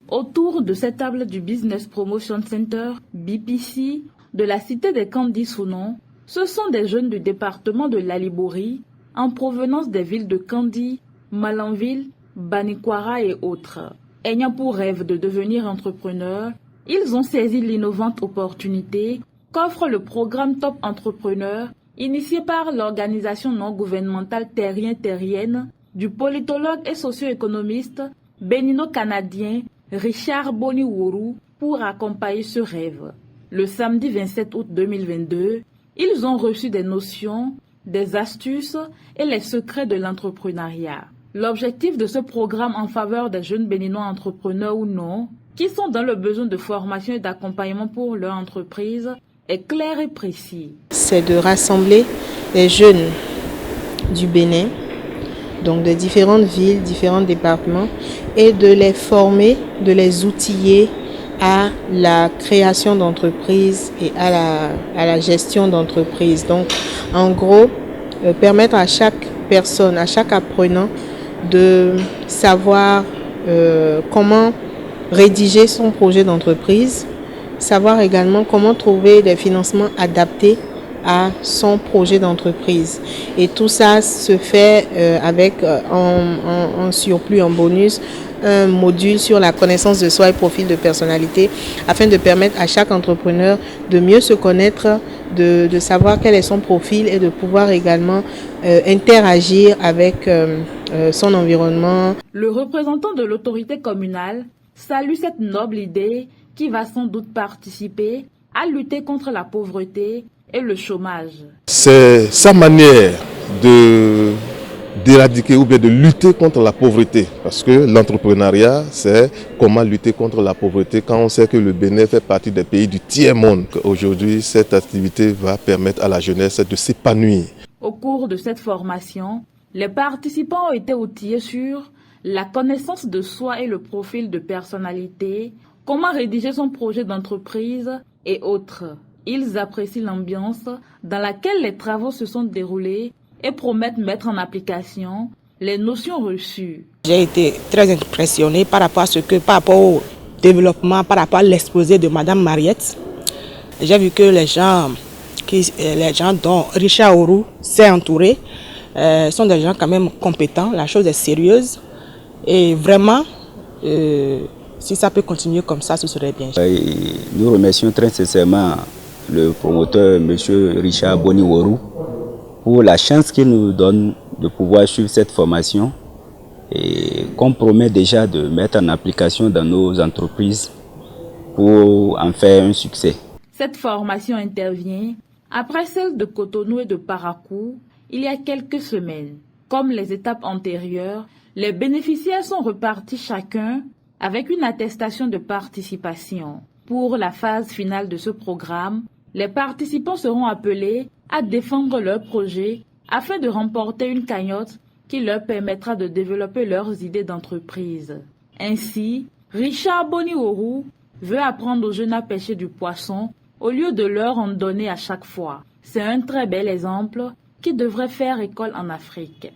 Autour de cette table du Business Promotion Center, BPC, de la cité des Kandji-Sounon, ce sont des jeunes du département de l'Alibori, en provenance des villes de Kandi, Malanville, Banikwara et autres. Ayant pour rêve de devenir entrepreneurs, ils ont saisi l'innovante opportunité qu'offre le programme Top Entrepreneur, initié par l'organisation non gouvernementale terrienne du politologue et socio-économiste bénino-canadien Richard Boniworu pour accompagner ce rêve. Le samedi 27 août 2022, ils ont reçu des notions, des astuces et les secrets de l'entrepreneuriat. L'objectif de ce programme en faveur des jeunes béninois entrepreneurs ou non, qui sont dans le besoin de formation et d'accompagnement pour leur entreprise, est clair et précis. C'est de rassembler les jeunes du Bénin, donc de différentes villes, différents départements, et de les former, de les outiller à la création d'entreprises et à la gestion d'entreprises. Donc, en gros, permettre à chaque personne, à chaque apprenant de savoir comment rédiger son projet d'entreprise, savoir également comment trouver des financements adaptés à son projet d'entreprise. Et tout ça se fait avec en surplus, en bonus, un module sur la connaissance de soi et profil de personnalité afin de permettre à chaque entrepreneur de mieux se connaître, de savoir quel est son profil et de pouvoir également interagir avec son environnement. Le représentant de l'autorité communale salue cette noble idée qui va sans doute participer à lutter contre la pauvreté et le chômage. C'est sa manière d'éradiquer ou bien de lutter contre la pauvreté. Parce que l'entrepreneuriat, c'est comment lutter contre la pauvreté quand on sait que le Bénin fait partie des pays du tiers-monde. Aujourd'hui, cette activité va permettre à la jeunesse de s'épanouir. Au cours de cette formation, les participants ont été outillés sur la connaissance de soi et le profil de personnalité, comment rédiger son projet d'entreprise et autres. Ils apprécient l'ambiance dans laquelle les travaux se sont déroulés et promettent mettre en application les notions reçues. J'ai été très impressionnée par rapport au développement, par rapport à l'exposé de Madame Mariette. J'ai vu que les gens dont Richard Oru s'est entouré sont des gens quand même compétents, la chose est sérieuse et vraiment, si ça peut continuer comme ça, ce serait bien. Nous remercions très sincèrement le promoteur M. Richard Boniworu pour la chance qu'il nous donne de pouvoir suivre cette formation et qu'on promet déjà de mettre en application dans nos entreprises pour en faire un succès. Cette formation intervient après celle de Cotonou et de Parakou il y a quelques semaines. Comme les étapes antérieures, les bénéficiaires sont repartis chacun avec une attestation de participation. Pour la phase finale de ce programme, les participants seront appelés à défendre leur projet afin de remporter une cagnotte qui leur permettra de développer leurs idées d'entreprise. Ainsi, Richard Boniworu veut apprendre aux jeunes à pêcher du poisson au lieu de leur en donner à chaque fois. C'est un très bel exemple qui devrait faire école en Afrique.